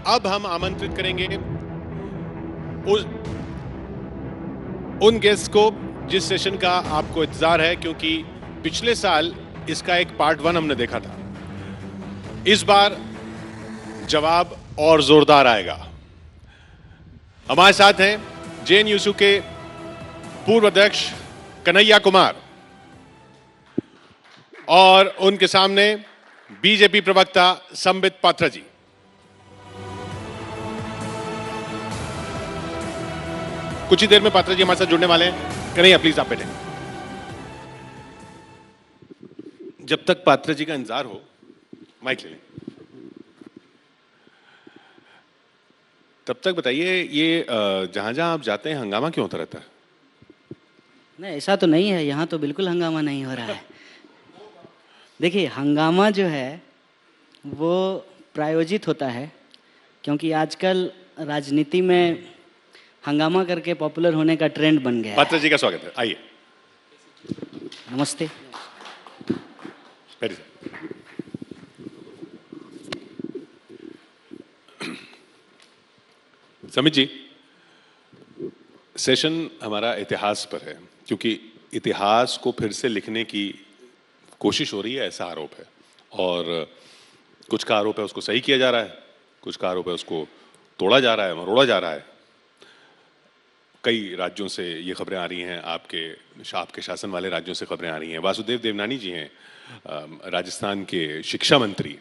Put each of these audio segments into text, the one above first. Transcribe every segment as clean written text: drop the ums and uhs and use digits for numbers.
अब हम आमंत्रित करेंगे उन गेस्ट को जिस सेशन का आपको इंतजार है, क्योंकि पिछले साल इसका एक पार्ट 1 हमने देखा था। इस बार जवाब और जोरदार आएगा। हमारे साथ हैं जेएनयू के पूर्व अध्यक्ष कन्हैया कुमार और उनके सामने बीजेपी प्रवक्ता संबित पात्रा जी। कुछ ही देर में पात्रा जी हमारे साथ जुड़ने वाले हैं। कन्हैया प्लीज आप बैठे। जब तक पात्रा जी का इंतजार हो, माइक ले लें। तब तक बताइए, ये जहां जहां आप जाते हैं हंगामा क्यों होता रहता है? नहीं, ऐसा तो नहीं है। यहाँ तो बिल्कुल हंगामा नहीं हो रहा है। देखिए, हंगामा जो है वो प्रायोजित होता है, क्योंकि आजकल राजनीति में हंगामा करके पॉपुलर होने का ट्रेंड बन गया है। पात्रा जी का स्वागत है, आइए। नमस्ते। समित जी, सेशन हमारा इतिहास पर है, क्योंकि इतिहास को फिर से लिखने की कोशिश हो रही है, ऐसा आरोप है। और कुछ का आरोप है उसको सही किया जा रहा है, कुछ का आरोप है उसको तोड़ा जा रहा है, मरोड़ा जा रहा है। कई राज्यों से ये खबरें आ रही हैं, आपके शासन वाले राज्यों से खबरें आ रही हैं। वासुदेव देवनानी जी हैं, राजस्थान के शिक्षा मंत्री।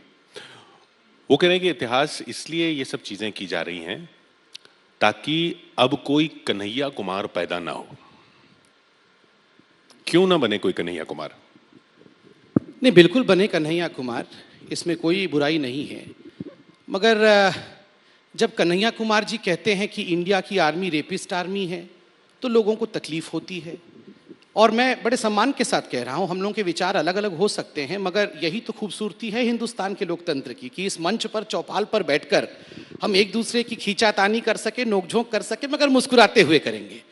वो कह रहे हैं कि इतिहास इसलिए ये सब चीजें की जा रही हैं ताकि अब कोई कन्हैया कुमार पैदा ना हो। क्यों ना बने कोई कन्हैया कुमार? नहीं, बिल्कुल बने कन्हैया कुमार, इसमें कोई बुराई नहीं है। मगर जब कन्हैया कुमार जी कहते हैं कि इंडिया की आर्मी रेपिस्ट आर्मी है, तो लोगों को तकलीफ होती है। और मैं बड़े सम्मान के साथ कह रहा हूँ, हम लोगों के विचार अलग अलग हो सकते हैं, मगर यही तो खूबसूरती है हिंदुस्तान के लोकतंत्र की, कि इस मंच पर, चौपाल पर बैठकर हम एक दूसरे की खींचातानी कर सके, नोकझोंक कर सके, मगर मुस्कुराते हुए करेंगे।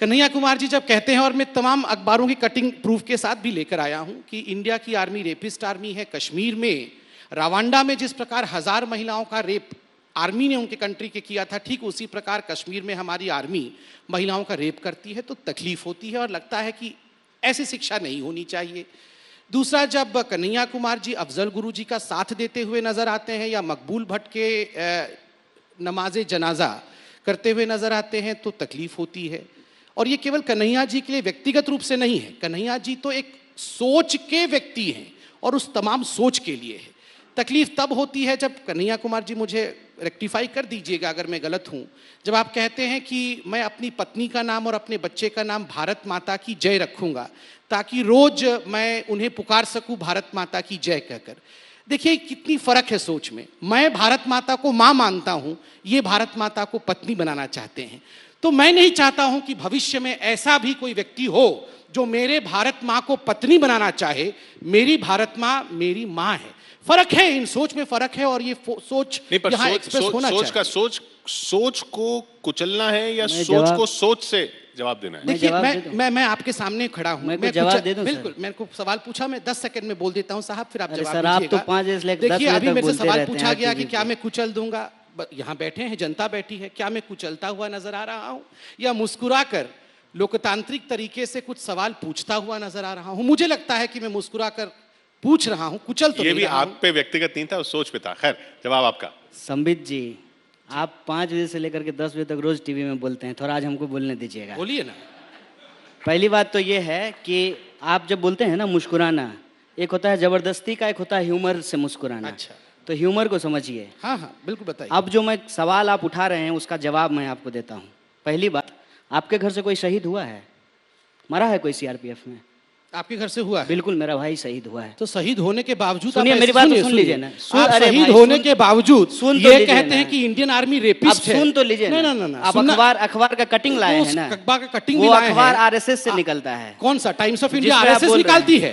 कन्हैया कुमार जी जब कहते हैं, और मैं तमाम अखबारों की कटिंग प्रूफ के साथ भी लेकर आया हूं, कि इंडिया की आर्मी रेपिस्ट आर्मी है। कश्मीर में, रवांडा में जिस प्रकार 1000 महिलाओं का रेप आर्मी ने उनके कंट्री के किया था, ठीक उसी प्रकार कश्मीर में हमारी आर्मी महिलाओं का रेप करती है, तो तकलीफ होती है और लगता है कि ऐसी शिक्षा नहीं होनी चाहिए। दूसरा, जब कन्हैया कुमार जी अफजल गुरु जी का साथ देते हुए नजर आते हैं या मकबूल भट्ट के नमाज जनाजा करते हुए नजर आते हैं, तो तकलीफ होती है। और ये केवल कन्हैया जी के लिए व्यक्तिगत रूप से नहीं है, कन्हैया जी तो एक सोच के व्यक्ति हैं और उस तमाम सोच के लिए है। तकलीफ तब होती है जब, कन्हैया कुमार जी मुझे रेक्टिफाई कर दीजिएगा अगर मैं गलत हूं, जब आप कहते हैं कि मैं अपनी पत्नी का नाम और अपने बच्चे का नाम भारत माता की जय रखूंगा, ताकि रोज मैं उन्हें पुकार सकूं भारत माता की जय कहकर। देखिए कितनी फर्क है सोच में। मैं भारत माता को मां मानता हूं, ये भारत माता को पत्नी बनाना चाहते हैं। तो मैं नहीं चाहता हूं कि भविष्य में ऐसा भी कोई व्यक्ति हो जो मेरे भारत मां को पत्नी बनाना चाहे। मेरी भारत मां मेरी मां है। फर्क है, इन सोच में फर्क है, और ये सोच यहां एक्सप्रेस होना चाहिए। सोच को कुचलना है या सोच को सोच से जवाब देना है? देखिए, मैं आपके सामने खड़ा हूं, मैं जवाब दे दूं। बिल्कुल, मेरे को सवाल पूछा, मैं 10 सेकंड में बोल देता हूं साहब, फिर आप जवाब सर, आप तो 5 देखिए, अभी मेरे से सवाल पूछा गया कि क्या मैं कुचल दूंगा। यहाँ बैठे हैं, जनता बैठी है, क्या मैं कुचलता हुआ नजर आ रहा हूं या मुस्कुराकर लोकतांत्रिक तरीके से कुछ सवाल पूछता हुआ नजर आ रहा हूं? मुझे लगता है कि मैं मुस्कुराकर पूछ रहा हूं, कुचल तो ये नहीं भी रहा आप पे व्यक्तिगत नहीं था, उस सोच पे था। खैर, जवाब आपका। संबित जी, आप 5 बजे से लेकर के 10 बजे तक रोज टीवी में बोलते हैं, थोड़ा आज हमको बोलने दीजिएगा। बोलिए ना। पहली बात तो ये है कि आप जब बोलते हैं ना मुस्कुराना, एक होता है जबरदस्ती का, एक होता है ह्यूमर से मुस्कुराना। अच्छा, तो ह्यूमर को समझिए। हाँ हाँ बिल्कुल बताइए। अब जो मैं सवाल आप उठा रहे हैं उसका जवाब मैं आपको देता हूँ। पहली बात, आपके घर से कोई शहीद हुआ है? मरा है कोई सीआरपीएफ में? आपके घर से हुआ है? बिल्कुल, मेरा भाई शहीद हुआ है। तो शहीद होने के बावजूद, सुनिए मेरी बात तो सुन लीजिए ना। आप शहीद होने के बावजूद ये कहते हैं कि इंडियन आर्मी रेपिस्ट है। सुन तो लीजिए ना। आप अखबार का कटिंग लाए हैं ना, अखबार का कटिंग वो अखबार आरएसएस से निकलता है। कौन सा? टाइम्स ऑफ इंडिया आरएसएस निकालती है?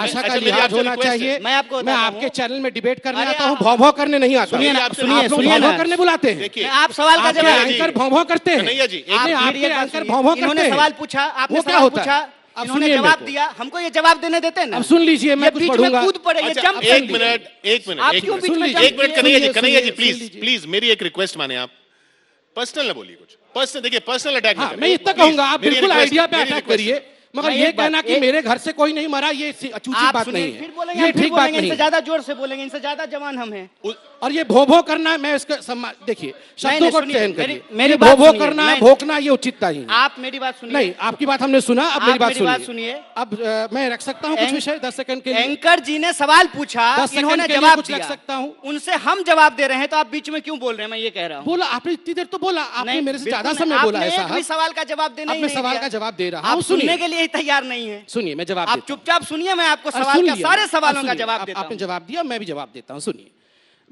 भाषा का अच्छा, मेरी लिहाज आपसे होना request है। चाहिए। मैं आपको मैं बताता आपके हूँ। चैनल में डिबेट करने अरे आता हूँ, आप- भौं भौं करने नहीं आता। सुनिए ना, आपसे- सुनिए, आप लोग सुनिए भौं ना। भौं करने बुलाते हैं। देखिए आप सवाल का आपके जवाब जी। एंकर भौं भौं करते हैं। कन्हैया जी, नहीं, आप आपके मेरी एक बात एंकर सुनिए। भौं भौं करते इन्होंने हैं। सवाल पूछा, आपने वो क्या सवाल होता है? पूछा, अब इन्होंने सुनिए जवाब मेरे को। दिया, हमको ये जवाब देने देते हैं ना। अब सुन लीजिए, मैं ये कुछ बीच में पढ़ूंगा। कूद पड़े, ये अच्छा, जंप एक कर लिए। मिनट, एक मिनट, आप एक क्यों मिनट। बीच में सुन जंप लीजिए, एक मिनट किए? कन्हैया जी, सुनिए, कन्हैया जी, सुनिए, प्लीज सुन लीजिए। प्लीज मेरी एक रिक्वेस्ट माने आप। पर्सनल ना बोलिए कुछ, पर्सनल, देखिए पर्सनल अटैक हाँ, मैं इतना कहूंगा, आप बिल्कुल आइडिया पे अटैक करिए। मगर मैं ये एक बात- कहना कि एक- मेरे घर से कोई नहीं मरा, ये उचित आप बात सुनिए, नहीं है, फिर बोलेंगे, ये हम फिर ठीक बात बोलेंगे, नहीं इनसे है। ज्यादा जोर से बोलेंगे, इनसे ज्यादा जवान हम हैं। और ये भो भो करना, मैं इसका देखिए शब्दों को सुनिए, चयन मेरी- करिए, मेरी ये बात भो भो सुनिए, करना, नहीं। भोंकना, ये उचित नहीं है। आप मेरी बात सुनिए। नहीं, आपकी बात हमने सुना, अब आप मेरी मेरी बात बात सुनिए। सुनिए। अब मैं रख सकता हूँ कुछ विषय 10 सेकंड के लिए? एंकर जी ने सवाल पूछा, 10 सेकंड इन्होंने के लिए जवाब कुछ रख दिया, सकता हूँ? उनसे हम जवाब दे रहे हैं, तो आप बीच में क्यों बोल रहे हैं? मैं ये कह रहा हूँ। बोला आपने, इतनी देर तो बोला आपने, नहीं, मेरे से ज्यादा बिल्कुल समय नहीं। बोला है आपने एक भी साहब। सवाल का जवाब देना अब ही मैं नहीं सवाल दिया। का जवाब दे रहा आप हूँ, सुनने सुनिए। के लिए ही तैयार नहीं है। सुनिए, मैं जवाब आप देता हूँ। चुपचाप सुनिए, मैं आपको और सवाल सुन का लिया। सारे और सवालों का सुनिए, जवाब देता आपने हूँ। जवाब दिया, मैं भी जवाब देता हूँ। सुनिए,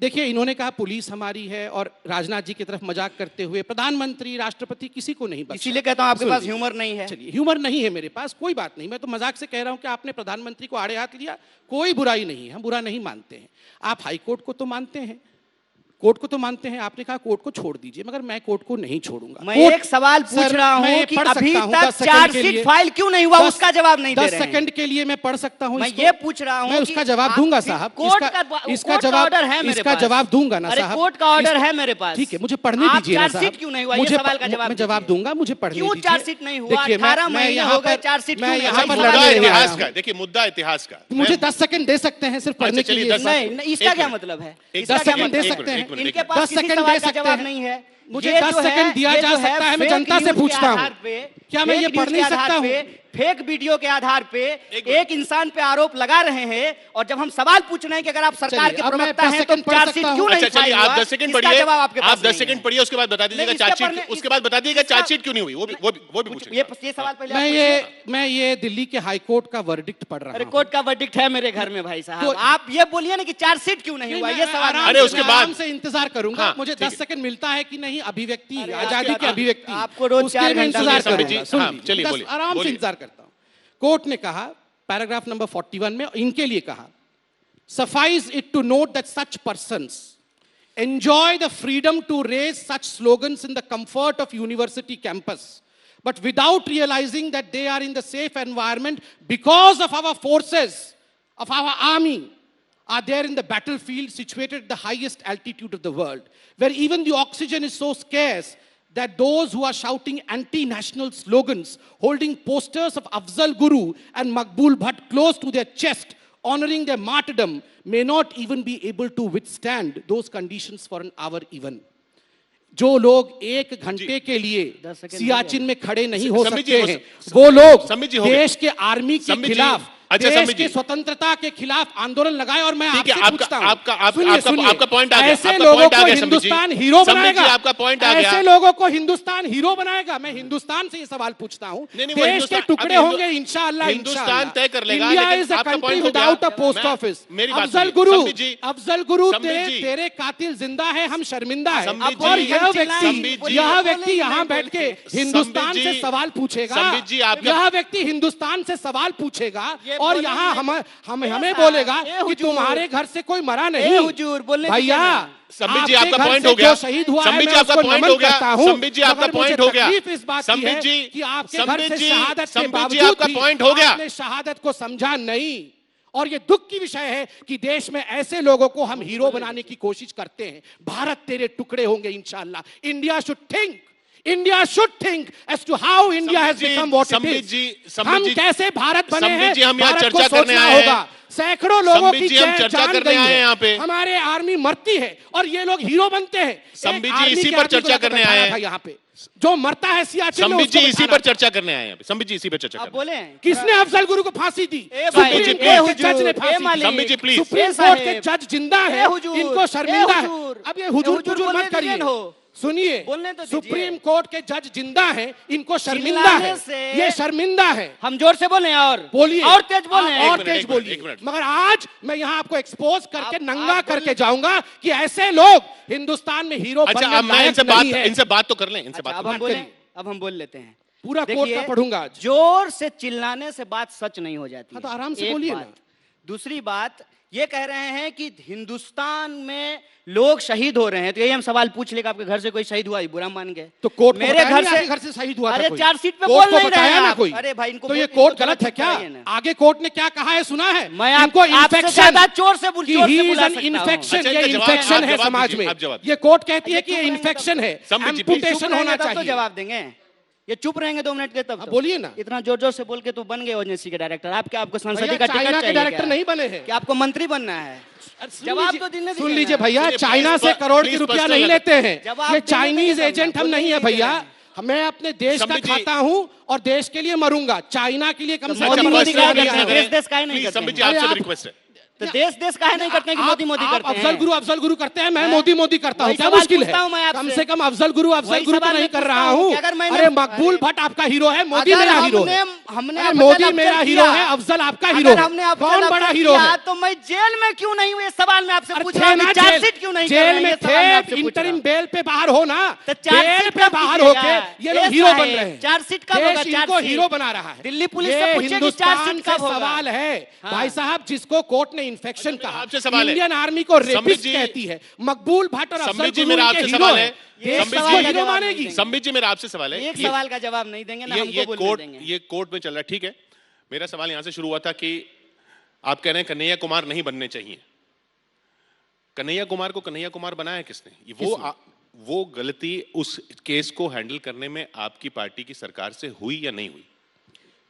देखिए इन्होंने कहा पुलिस हमारी है, और राजनाथ जी की तरफ मजाक करते हुए प्रधानमंत्री, राष्ट्रपति किसी को नहीं बख्शा। इसीलिए कहता हूँ आपके पास सुनिए। ह्यूमर नहीं है। चलिए, ह्यूमर नहीं है मेरे पास, कोई बात नहीं, मैं तो मजाक से कह रहा हूं कि आपने प्रधानमंत्री को आड़े हाथ लिया, कोई बुराई नहीं है, हम बुरा नहीं मानते हैं। आप हाई कोर्ट को तो मानते हैं, कोर्ट को तो मानते हैं, आपने कहा कोर्ट को छोड़ दीजिए, मगर मैं कोर्ट को नहीं छोड़ूंगा। मैं कोर्ट- एक सवाल पूछ सर, रहा मैं हूँ ये कि पढ़ अभी सकता हूं, तक 10 सेकंड के चार्जशीट लिए। फाइल क्यों नहीं हुआ, 10 उसका जवाब नहीं दे 10 रहे हैं। सेकंड के लिए मैं पढ़ सकता हूं मैं इसको? ये पूछ रहा हूँ मैं कि उसका जवाब आप- दूंगा साहब, कोर्ट इसका का जवाब, ऑर्डर है मेरे इसका पास। जवाब दूंगा ना अरे साहब। कोर्ट का ऑर्डर है मेरे पास। ठीक है, मुझे पढ़ने आप दीजिए ना चार्जशीट साहब। क्यों नहीं हुआ, ये मुझे सवाल का जवाब मैं जवाब दीजिए। दूंगा, मुझे पढ़ने क्यों दीजिए। चार्जशीट नहीं हुआ? देखिए, 18 मैं महीने यहाँ हो गए, पर- चार्जशीट मैं क्यों नहीं यहाँ हुआ? पर मुद्दा लड़ने नहीं इतिहास आया का हूँ। देखिए, मुद्दा इतिहास का। मुझे 10 सेकंड दे सकते हैं सिर्फ पढ़ने के चलिए, लिए? 10 नहीं, इसका एक क्या मिनट। मतलब है? एक इसका 10 क्या सेकंड दे मतलब है? सकते हैं? इनके 10 पास किसी सेकंड सवाल दे का सकते जवाब हैं? नहीं है। मुझे ये 10 जो है- सेकंड दिया ये जा जो है सकता है, मैं फेक जनता से न्यूज़ के पूछता हूं। आधार पे, क्या मैं ये फेक पढ़ न्यूज़ नहीं के आधार सकता पे, हूं? फेक वीडियो के आधार पे एक इंसान पे आरोप लगा रहे हैं, और जब हम सवाल पूछ रहे हैं कि अगर आप सरकार चलिए, के अब मैं प्रवक्ता 10 हैं तो सेकंड पढ़ चार्जशीट सकता हूं। क्यों नहीं अच्छा चलिए, फाइल आप हुआ? 10 सेकंड इसका पढ़िए, जवाब आपके आप पास 10 नहीं सेकंड है। पढ़िए, उसके बाद बता दीजिएगा नहीं, इसके चार्जशीट, पढ़ने- उसके बाद बता दीजिएगा इसका- चार्जशीट क्यों नहीं हुई, वो भी पूछेंगे। ये सवाल पहले मैं आप ये पूछिए। मैं ये दिल्ली के हाई कोर्ट का वर्डिक्ट पढ़ रहा अरे हूं। कोर्ट का वर्डिक्ट है मेरे घर में भाई साहब, तो- आप ये बोलिए ना कि चार्जशीट क्यों नहीं हुआ, ये सवाल अरे उसके बाद- आराम से इंतजार करूंगा। हाँ, मुझे ठीक 10 सेकंड मिलता है कि नहीं, अभिव्यक्ति, अरे आजादी की आप- अभिव्यक्ति, आपको रोज उसके 4 लिए मैं घंटा इंतजार मिलता है। करूंगा। सुन हाँ, लीजिए, चलिए, 10 बोलिए, आराम से बोलिए। इंतजार करता हूं। कोर्ट ने कहा, पैराग्राफ नंबर 41 में इनके लिए कहा, suffice it to note that such persons enjoy the freedom to raise such slogans in the comfort of university campus, but without realizing that they are in the safe environment because of our forces, of our army, are there in the battlefield situated at the highest altitude of the world, where even the oxygen is so scarce that those who are shouting anti-national slogans, holding posters of Afzal Guru and Maqbool Bhatt close to their chest, honoring their martyrdom, may not even be able to withstand those conditions for an hour even. जो लोग 1 घंटे के लिए 10 second Siachen में खड़े नहीं हो सम्मी जी, सकते हो हैं, सक- वो लोग सम्मी जी, हो गए। देश के आर्मी के सम्मी जी, खिलाफ, अच्छा, देश सम्मी के जी। स्वतंत्रता के खिलाफ आंदोलन लगाए। और मैं ठीक है, आपसे पूछता हूं, सुनिए, सुनिए, आपका पॉइंट आ गया, ऐसे आपका लोगों पॉइंट आ को गया, सम्मी जी। हिंदुस्तान हीरो सम्मी जी, बनाएगा, आपका पॉइंट आ गया। ऐसे लोगों को हिंदुस्तान हीरो बनाएगा। मैं हिंदुस्तान से ये सवाल पूछता हूं, नहीं, नहीं, वो देश के हिंदुस्तान- टुकड़े अब होंगे इंशाअल्लाह, हिंदुस्तान तय कर लेगा, इंडिया लेकिन इज अ आपका कंट्री पॉइंट हो गया। विदाउट अ पोस्ट मैं- ऑफिस। मेरी बात अफजल सुनिए, गुरु, सम्मी जी, अफजल गुरु, सम्मी जी। तेरे कातिल जिंदा है, हम शर्मिंदा है। सम्मी जी, और यह सम्मी व्यक्ति जी, यह बोले व्यक्ति ही यहाँ नहीं बैठ के बोलते। हिंदुस्तान सम्मी से जी, सवाल पूछेगा, सम्मी जी, आपके- यह व्यक्ति हिंदुस्तान से सवाल पूछेगा, ये और बोले यहाँ ही हम नहीं। हमें साहब, बोलेगा ए कि हुजूर, तुम्हारे घर से कोई मरा ए नहीं। हुजूर, बोलने दीजिए भैया, ना। सम्मी जी, आपके आपका घर पॉइंट से हो गया। जो शहीद हुआ है, सम्मी जी, मैं आपका उसको पॉइंट नमन हो गया। करता हूं। सम्मी जी, आपका मगर मुझे पॉइंट हो गया। तकलीफ इस बात की सम्मी है जी, कि आपके घर सम्मी से जी, शहादत के सम्मी जी, बावजूद आपका भी पॉइंट हो गया। आपने शहादत को समझा नहीं। और ये दुख की विषय है कि देश में ऐसे लोगों को हम हीरो बनाने की कोशिश करते हैं। भारत तेरे टुकड़े होंगे इंशाअल्लाह। India should think, India should think as to how India has become what it is. हम कैसे भारत बने हैं, भारत को सोचना होगा। सैकड़ों लोगों की चर्चा जान करने गई आए हैं यहाँ है, पे। हमारे आर्मी मरती है और ये लोग हीरो बनते हैं। सम्मी एक जी, आर्मी इसी के पर आदमी को चर्चा करने बैठाया आए था हैं। यहाँ पे, जो मरता है सियाचिन में सम्मी उसको जी, इसी बैठाना पर था। चर्चा करने आए हैं। सम्मी जी, इसी पर चर्चा आप करने बोले किसने अफजल गुरु को फांसी दी? ए भाई, सम्मी जी, सुप्रीम प्लीज। कोर्ट के जज ने फांसी दी। मालिक, सम्मी जी, प्लीज। सुप्रीम ए कोर्ट के साहेब, जज जिंदा है, ए हुजूर, इनको शर्मिंदा ए है। हुजूर, अब ये ए हुजूर हुजूर हुजूर बोलने मत करिए, दीजिए हो। सुनिए, बोलने तो दीजिए। सुप्रीम कोर्ट के जज जिंदा है, इनको शर्मिंदा चिल्लाने है, से- ये शर्मिंदा है। हम जोर से बोले और बोलिए, और तेज बोले आप और एक तेज मिनट, बोलिए। एक मिनट। मगर आज मैं यहाँ आपको एक्सपोज करके आप नंगा बोल- करके जाऊंगा कि ऐसे लोग हिंदुस्तान में हीरो अच्छा, बनने अब मैं लायक इनसे नहीं है। इनसे बात तो कर लें, इनसे अच्छा, बात अब तो हम कर लें। बोले, अब हम बोल लेते हैं। पूरा कोर्ट देखिए, का पढ़ूंगा आज। जोर से चिल्लाने से बात सच नहीं हो जाती हाँ, तो है। आराम से एक बोलिए बात। ना। दूसरी बात ये कह रहे हैं कि हिंदुस्तान में लोग शहीद हो रहे हैं, तो यही हम सवाल पूछ ले कि आपके घर से कोई शहीद हुआ, ये बुरा मान गए तो कोर्ट को मेरे बताया घर नहीं से आपके घर से शहीद हुआ था अरे कोई? चार्जशीट पे कोर्ट बोल को नहीं बताया रहे ना आप। कोई? अरे भाई, इनको तो ये बोल- कोर्ट इनको गलत है क्या? कराइए ना। आगे कोर्ट ने क्या कहा है सुना है? मैं इनको आपसे इन्फेक्शन ज्यादा जोर से कि जोर से he is बुला an सकता हूं। infection, अच्छा, ये इनका जवाब- इन्फेक्शन आप है जवाब समाज दीजिए, में। आप जवाब ये कोर्ट कहती है कि चुप ये रहेंगे इन्फेक्शन है, सम्मी जी, एम्पुटेशन चुप रहेंगे होना तब तो चाहिए। जवाब देंगे। ये चुप रहेंगे 2 मिनट के तब आप तो। बोलिए ना। इतना जोर जोर से बोल के तो बन गए ओएनजीसी के डायरेक्टर। आप क्या, आपको संसदीय भैया का टिकट चाइना के चाहिए डायरेक्टर क्या? नहीं बने हैं। क्या आपको मंत्री बनना है? जवाब तो देने सुन दीजिए लीजिए ना। भैया, सुनिए, चाइना प्लीज, से करोड़ की प्लीज रुपया पर्सनल नहीं मत- लेते हैं। जवाब ये देने चाइनीज दीजिए, एजेंट हम बोलिए नहीं है नहीं दे भैया। रहे हैं। मैं अपने देश का संबित जी- खाता हूँ और देश के लिए मरूंगा। चाइना के लिए कम तो से मोदी कम मोदी मरने क्या के लिए करते हैं? आया हूं। देश का ही नहीं प्लीज करते संबित जी, हैं। अरे आपसे आप- रिक्वेस्ट है। तो देश काहे नहीं करते हैं कि मोदी मोदी आप करते हैं? अफजल गुरु करते हैं, मैं मैं- मोदी मोदी करता हूँ। वही क्या सवाल मुश्किल पूछता हूं मैं है? आपसे। कम से कम अफजल गुरु वही तो सवाल नहीं मैं कर पूछता रहा हूं हूँ। कि अगर मैंने- अरे मकबूल भट्ट आपका हीरो है, मोदी अगर मेरा हीरो हमने- है। हमने अरे अफजल मोदी अफजल मेरा किया, हीरो है, अफजल आपका अगर हीरो है। हमने अफजल कौन अफजल बड़ा हीरो किया, है? तो मैं जेल में क्यों नहीं हूँ? ये सवाल मैं आपसे पूछ रहा थे हूँ। ना चार्जशीट क्यों नहीं कर रहे जेल हैं? में ये सवाल मैं आपसे थे, पूछ रहा हूं। इंटरिम बेल पे बाहर हो ना। तो बेल चार्जशीट पे कब बाहर कीजिएगा? होके ये लोग ये हीरो साहब, बन रहे हैं। चार्जशीट कब होगा? देश इनको चार्जशीट। हीरो बना रहा है। दिल्ली पुलिस से ये पूछिए कि हिंदुस्तान चार्जशीट से कब होगा? सवाल है हाँ। भाई साहब, जिसको कोर्ट ने इन्फेक्शन कहा, आपसे सवाल है। इंडियन आर्मी को संबित रेपिस्ट जी- कहती है। मकबूल भट्ट और अफजल संबित जी, गुरु मेरा इनके आपसे हीरो सवाल है। है। ये देश सवाल इसको का हीरो जवाब मानेगी। नहीं देंगे। संबित जी, मेरा आपसे सवाल है। एक सवाल का जवाब नहीं देंगे ना, ये हमको बोलने कोर्ट देंगे। ये कोर्ट में चल रहा है, ठीक है। मेरा सवाल यहां से शुरू हुआ था कि आप कह रहे हैं कन्हैया कुमार नहीं बनने चाहिए। कन्हैया कुमार को कन्हैया कुमार बनाया किसने? वो गलती उस केस को हैंडल करने में आपकी पार्टी की सरकार से हुई या नहीं हुई?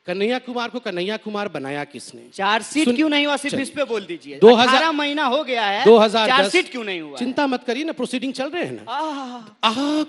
कन्हैया कुमार को कन्हैया कुमार बनाया किसने? चार्जशीट सुन- क्यों नहीं हुआ? सिर्फ चलिए। इस पे बोल दीजिए। 2000 18 महीना हो गया है, 2010 चार्जशीट क्यों नहीं हुआ? चिंता मत करिए ना, प्रोसीडिंग चल रहे हैं ना।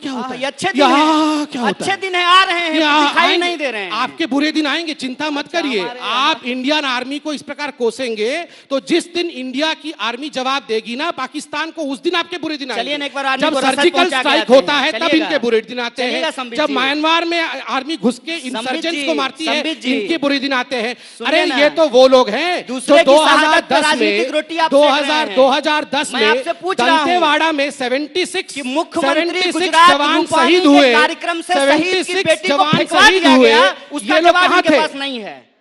क्या होता है? ये अच्छे दिन क्या है, होता अच्छे है? दिन है, आ रहे हैं, ये दिखाई आएंगे। नहीं दे रहे हैं। आपके बुरे दिन आएंगे, चिंता मत करिए। हमारे- आप इंडियन आर्मी को इस प्रकार कोसेंगे तो जिस दिन इंडिया की आर्मी जवाब देगी ना पाकिस्तान को, उस दिन आपके बुरे दिन आएंगे। चलिए ना, एक बार आर्मी जब को रसद सर्जिकल पहुंचा के स्ट्राइक आते हैं। होता है तब चलिएगा। इनके बुरे दिन आते चलिएगा हैं। संबित जब जी। म्यांमार में आर्मी घुस के संबित इंसर्जेंट्स जी, को मारती है, संबित जी। इनके बुरे दिन आते हैं। सुनिए अरे ना। ये तो वो लोग हैं दूसरे जो की शहादत पे 2010 राजनीतिक में रोटी आप सेक रहे हैं। 2010 मैं में आपसे पूछ रहा हूं दंतेवाड़ा में 76 कि मुख्यमंत्री 76 गुजरात जवान रूपानी शहीद के हुए। कार्यक्रम से शहीद की 76 बेटी को जवान फेंकवा शहीद दिया हुए। गया, उसका ये लोग जवाब कहाँ इनके थे? पास नहीं है।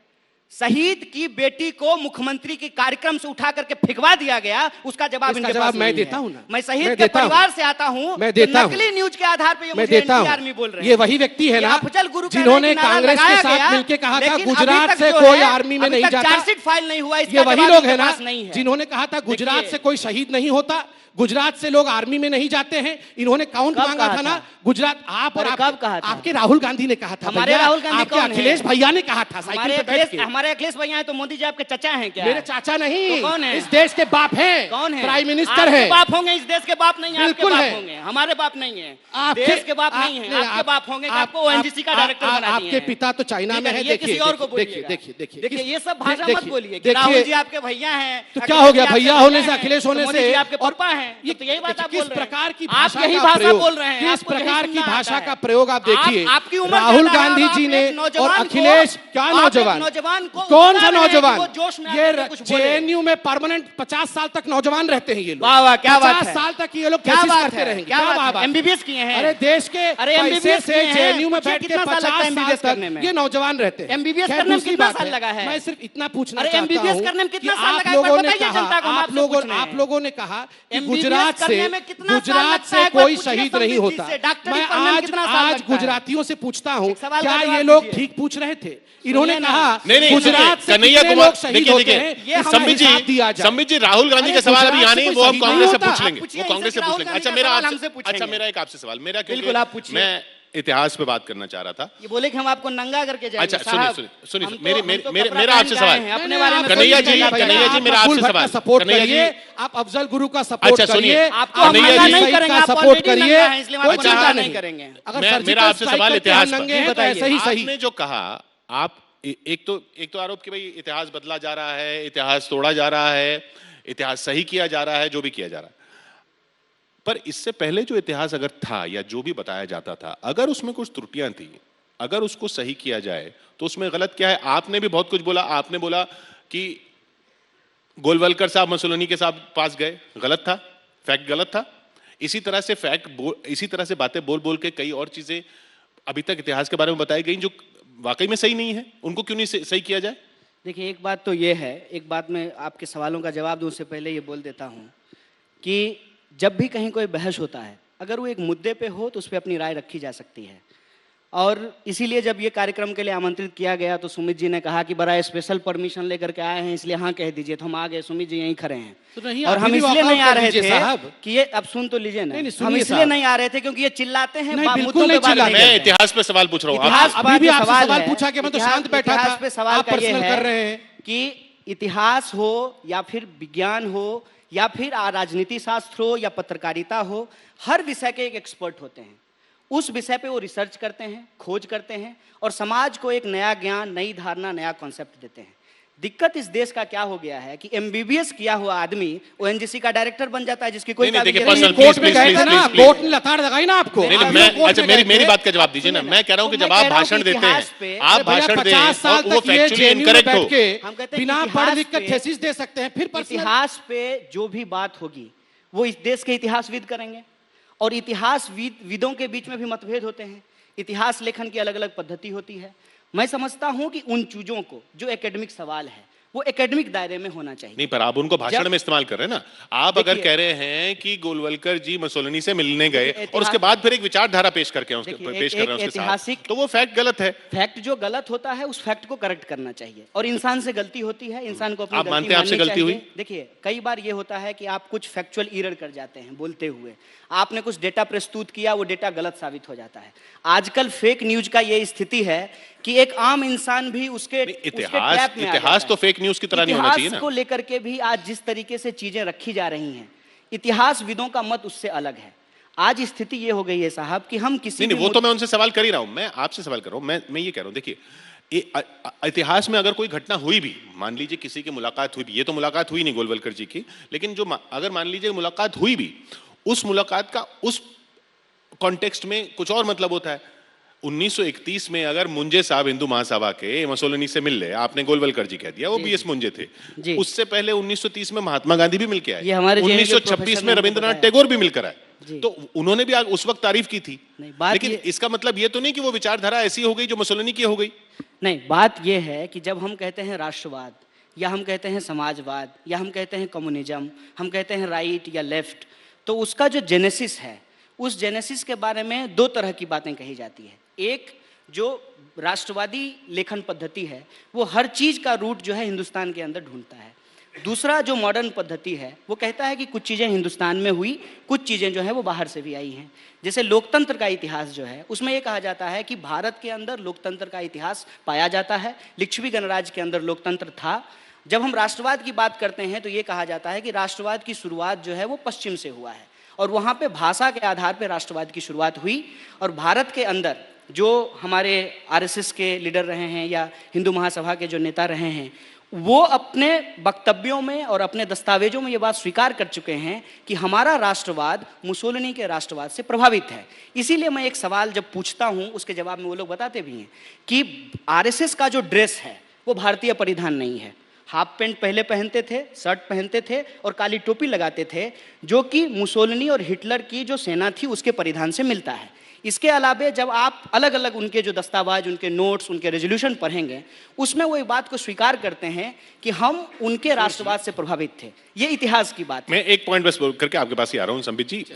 शहीद की बेटी को मुख्यमंत्री के कार्यक्रम से उठा करके फेंकवा दिया गया, उसका जवाब इसका इनके जवाब पास मैं नहीं देता है। हूं ना। मैं शहीद मैं के देता हूं। परिवार से आता हूं, मैं तो देता हूं। नकली न्यूज के आधार पर ये मैं मुझे देता एंटी हूं। आर्मी बोल रहे हैं। ये वही व्यक्ति है ये ना अफजल गुरु कह रहे हैं जिन्होंने कि नारा कांग्रेस के लगाया साथ गया, मिलकर कहा था लेकिन अभी गुजरात तक से जो कोई है, आर्मी में अभी नहीं तक जाता। चार्जशीट फाइल नहीं हुआ, इसका ये वही जवाब लोग इनके हैं ना पास नहीं है। जिन्होंने कहा था गुजरात देखिए। से कोई शहीद नहीं होता, गुजरात से लोग आर्मी में नहीं जाते हैं। इन्होंने काउंट कब मांगा कहा था ना था? गुजरात। आप और अरे कब कहा था? आपके राहुल गांधी ने कहा था। हमारे भैया, राहुल गांधी आपके कौन है? अखिलेश भैया ने कहा था साइकिल हमारे पे बैठ के। हमारे अखिलेश भैया हैं तो मोदी जी आपके चचा हैं क्या? मेरे चाचा नहीं, तो कौन है? इस देश के बाप हैं। कौन है? प्राइम मिनिस्टर आपके है। बाप होंगे, इस देश के बाप नहीं है। आपके बिल्कुल बाप है। होंगे, हमारे बाप नहीं है। आपके- देश के बाप नहीं है, आपके बाप होंगे कि आपको ओएनजीसी का डायरेक्टर बना दिए आपके हैं। पिता तो चाइना में है। ये किसी और को देखिए बोलिएगा। देखिए देखिए देखिए ये सब भाषा देखिए, मत बोलिए कि देखिए, राहुल जी आपके भैया हैं, तो अखिलेश क्या हो गया? जी आपके भैया होने से, हैं, अखिलेश होने तो मोदी से जी आपके और पापा हैं, तो यही बात आप बोल रहे हैं। प्रकार की आप भाषा यही का भाषा प्रयोग, बोल रहे हैं, किस आपको यही प्रकार की सुनना भाषा आता का है। प्रयोग आप देखिए। आपकी उम्र राहुल ज्यादा है और गांधी आप जी एक ने और नौजवान को- अखिलेश, क्या आप एक नौजवान? नौजवान को कौन सा उकसा रहे हैं कि नौजवान? वो जोश में ये आके कुछ बोले। जेएनयू में परमानेंट 50 साल तक नौजवान रहते हैं ये लोग। वाह वाह, क्या बात 50 है। साल तक ये लोग क्या कोशिश बात करते है, रहेंगे। क्या बात है। एमबीबीएस किए हैं। अरे देश के अरे पैसे MBBS से किए हैं। जेएनयू में पूछिए बैठ के कितना साल लगता 50 है साल MBBS तक करने में? ये नौजवान रहते हैं। MBBS खैर, करने में दूसरी कितना बात साल लगा है? मैं सिर्फ इतना पूछना अरे चाहता MBBS हूं करने में कि कितना साल आप लगा है? एक बार लोगों ने बताइए जनता को, हम आपसे पूछ रहे हैं। आप लोगों ने कहा कि MBBS गुजरात से करने में कितना साल गुजरात लगता से है? एक बार कोई पूछिए शहीद संबित नहीं जी होता। से, डॉक्टरी मैं पढ़ने में कितना साल आज लगता है? गुजरातियों से पूछता हूं एक सवाल का क्या जवाब ये लोग दीजिए। ठीक पूछ रहे थे? इन्होंने सुनिए ना। कहा नहीं, गुजरात से कन्हैया कितने कुमार, लोग शहीद देखिए, होते देखिए, हैं, ये इसका संबित हिसाब जी, दिया जाए। संबित जी, राहुल गांधी अरे का सवाल अभी गुजरात यहाँ से नहीं, कोई वो हम शहीद कांग्रेस से नहीं पूछ होता। लेंगे, आप पूछिए वो कांग्रेस से इनसे पूछ कि लेंगे। राहुल अच्छा गांधी मेरा का सवाल आपसे, हमसे पूछेंगे। अच्छा मेरा एक आपसे सवाल, मेरा बिल्कुल, आप पूछिए। मैं इतिहास पे बात करना चाह रहा था। ये बोले कि हम आपको नंगा करके जाएंगे। अच्छा, सुनिए, साहब, सुनिए, सुनिए, हम तो- मेरे- हम मेरे- तो मेरे- कपड़ा मेरा पहन आपसे के सवाल। आए हैं, अपने नहीं, बारे आप में कन्हैया सोचिए जी, भैया। कन्हैया जी, आप मेरा मकबूल आपसे भट्ट का सवाल। सपोर्ट कन्हैया करिए, जी, आप अफजल गुरु का सपोर्ट अच्छा, सुनिए, करिए, आपको आप हम कन्हैया मना जी नहीं सईद करेंगे, का आप सपोर्ट already करिए, नंगा हैं, इसलिए हम कोई आपको चिंता मना नहीं नहीं करेंगे। अगर मेरा सर्जिकल आपसे स्ट्राइक सवाल करके इतिहास हम पर। नंगे हैं तो ऐसे ही सही। आपने जो कहा, आप एक तो आरोप कि भाई इतिहास बदला जा रहा है, इतिहास तोड़ा जा रहा है, इतिहास सही किया जा रहा है, जो भी किया जा रहा है, पर इससे पहले जो इतिहास अगर था या जो भी बताया जाता था, अगर उसमें कुछ त्रुटियां थी, अगर उसको सही किया जाए तो उसमें गलत क्या है? आपने भी बहुत कुछ बोला, आपने बोला कि गोलवलकर साहब मुसोलिनी के साथ पास गए, गलत था, फैक्ट गलत था। इसी तरह से इसी तरह से बातें बोल बोल के कई और चीजें अभी तक इतिहास के बारे में बताई गई जो वाकई में सही नहीं है, उनको क्यों नहीं सही किया जाए? देखिए एक बात तो ये है, एक बात मैं आपके सवालों का जवाब दूं उससे पहले ये बोल देता हूं कि जब भी कहीं कोई बहस होता है, अगर वो एक मुद्दे पे हो तो उस पर अपनी राय रखी जा सकती है। और इसीलिए जब ये कार्यक्रम के लिए आमंत्रित किया गया तो सुमित जी ने कहा कि बड़ा स्पेशल परमिशन लेकर के आए हैं, इसलिए हाँ कह दीजिए। तो हम आ गए, सुमित जी यहीं खड़े हैं। तो नहीं, और अभी हम भी इसलिए walk नहीं out आ कर रहे दीजिए थे साहब। कि ये, अब सुन तो लीजिए ना, नहीं, हम सुनिए इसलिए साहब। नहीं आ रहे थे क्योंकि ये चिल्लाते हैं, नहीं, बिल्कुल मुद्दों पे नहीं बात चिल्लाते। करते मैं हैं। इतिहास पे सवाल पूछ रहा हूँ इतिहास आप। अभी भी जो आपसे सवाल सवाल है, पूछा कि मैं तो इतिहास- शांत बैठा इतिहास था, पे सवाल आप का ये पर्सनल है कर रहे हैं। कि इतिहास हो या फिर विज्ञान हो या फिर राजनीति शास्त्र हो या पत्रकारिता हो, हर विषय के एक एक्सपर्ट होते हैं। उस विषय पे वो रिसर्च करते हैं, खोज करते हैं और समाज को एक नया ज्ञान, नई धारणा, नया कॉन्सेप्ट देते हैं। दिक्कत इस देश का क्या हो गया है कि एमबीबीएस किया हुआ आदमी ओएनजीसी का डायरेक्टर बन जाता है, जिसकी कोई नहीं, देखिए, काबिलियत personal, नहीं है। कोर्ट में please, गए थे please, ना, please, कोर्ट ने लताड़ लगाई ना आपको। नहीं, आप मैं, लोग कोर्ट अच्छा में मेरी गए मेरी थे। बात का जवाब दीजिए ना। मैं कह रहा हूँ कि तो जब मैं आप कह रहा हूँ भाषण कि देते इतिहास हैं, पे- आप अरे भैया, भाषण दें 50 साल और वो तक ये फैक्चुअली जेएनयू में इनकरेक्ट हो। बैठ के हम कहते हैं बिना कि पढ़ इतिहास लिख कर पे- थेसिस दे सकते हैं, फिर पर्सनल। इतिहास पे जो भी बात होगी वो इस देश के इतिहासविद करेंगे और इतिहासविदों के बीच में भी मतभेद होते हैं। इतिहास लेखन की अलग अलग पद्धति होती है। मैं समझता हूं कि उन चीजों को जो एकेडमिक सवाल है वो एकेडमिक दायरे में होना चाहिए। नहीं, पर आप उनको भाषण जब- में इस्तेमाल कर रहे हैं ना। आप अगर देखिए- कह रहे हैं कि गोलवलकर जी मुसोलिनी से मिलने गए देखिए, और उसके बाद फिर एक विचारधारा पेश करके देखिए, पेश कर रहे हैं उसके साथ, ऐतिहासिक- तो वो फैक्ट गलत है। फैक्ट जो गलत होता है उस फैक्ट को करेक्ट करना चाहिए और इंसान से गलती होती है, इंसान को अपनी आप गलती मानते हैं आपसे माननी गलती चाहिए। हुई? देखिए, कई बार ये होता है कि आप कुछ फैक्चुअल एरर कर जाते हैं बोलते हुए। आपने कुछ डेटा प्रस्तुत किया, वो डेटा गलत साबित हो जाता है। आजकल फेक न्यूज का ये स्थिति है कि एक आम इंसान भी उसके ट्रैप में आ इतिहास जाता तो है। फेक न्यूज की तरह नहीं होना चाहिए इतिहास ना। को लेकर के भी आज जिस तरीके से चीजें रखी जा रही हैं, इतिहासविदों का मत उससे अलग है। आज स्थिति ये हो गई है साहब कि हम किसी नहीं, भी वो तो मैं उनसे सवाल कर ही रहा हूं। मैं आपसे सवाल कर रहा हूं। मैं ये कह रहा हूं, देखिए, इतिहास में अगर कोई घटना हुई भी, मान लीजिए किसी की मुलाकात हुई भी, ये तो मुलाकात हुई नहीं गोलवलकर जी की, लेकिन जो अगर मान लीजिए मुलाकात हुई भी, उस मुलाकात का उस कॉन्टेक्स्ट में कुछ और मतलब होता है। 1931 में अगर मुंजे साहब हिंदू महासभा के मुसोलिनी से मिल ले, आपने गोलवलकर जी कह दिया, वो बीएस मुंजे थे। जी। उससे पहले 1930 में महात्मा गांधी भी मिलके आए, ये हमारे JNU के 1926 प्रोफेसर में ने रविंद्रनाथ बताया। टैगोर भी मिलकर आए। जी। तो उन्होंने भी उस वक्त तारीफ की थी। नहीं, बात लेकिन ये- इसका मतलब ये तो नहीं कि वो विचारधारा ऐसी हो गई जो मुसोलिनी की हो गई। नहीं, बात यह है कि जब हम कहते हैं राष्ट्रवाद या हम कहते हैं समाजवाद या हम कहते हैं कम्युनिज्म, हम कहते हैं राइट या लेफ्ट, तो उसका जो जेनेसिस है, उस जेनेसिस के बारे में दो तरह की बातें कही जाती है। एक जो राष्ट्रवादी लेखन पद्धति है वो हर चीज का रूट जो है हिंदुस्तान के अंदर ढूंढता है। दूसरा जो मॉडर्न पद्धति है वो कहता है कि कुछ चीज़ें हिंदुस्तान में हुई, कुछ चीज़ें जो है वो बाहर से भी आई हैं। जैसे लोकतंत्र का इतिहास जो है उसमें ये कहा जाता है कि भारत के अंदर लोकतंत्र का इतिहास पाया जाता है, लिच्छवी गणराज्य के अंदर लोकतंत्र था। जब हम राष्ट्रवाद की बात करते हैं तो ये कहा जाता है कि राष्ट्रवाद की शुरुआत जो है वो पश्चिम से हुआ है और वहाँ पे भाषा के आधार पर राष्ट्रवाद की शुरुआत हुई। और भारत के अंदर जो हमारे आरएसएस के लीडर रहे हैं या हिंदू महासभा के जो नेता रहे हैं, वो अपने वक्तव्यों में और अपने दस्तावेजों में ये बात स्वीकार कर चुके हैं कि हमारा राष्ट्रवाद मुसोलिनी के राष्ट्रवाद से प्रभावित है। इसीलिए मैं एक सवाल जब पूछता हूँ उसके जवाब में वो लोग बताते भी हैं कि आरएसएस का जो ड्रेस है वो भारतीय परिधान नहीं है। हाफ पैंट पहले पहनते थे, शर्ट पहनते थे और काली टोपी लगाते थे, जो कि मुसोलिनी और हिटलर की जो सेना थी उसके परिधान से मिलता है। इसके अलावे जब आप अलग अलग उनके जो दस्तावेज, उनके नोट्स, उनके रेजोल्यूशन पढ़ेंगे, उसमें वो एक बात को स्वीकार करते हैं कि हम उनके राष्ट्रवाद से प्रभावित थे। ये इतिहास की बात है। मैं एक पॉइंट बस करके आपके पास ही आ रहा हूँ संबित जी।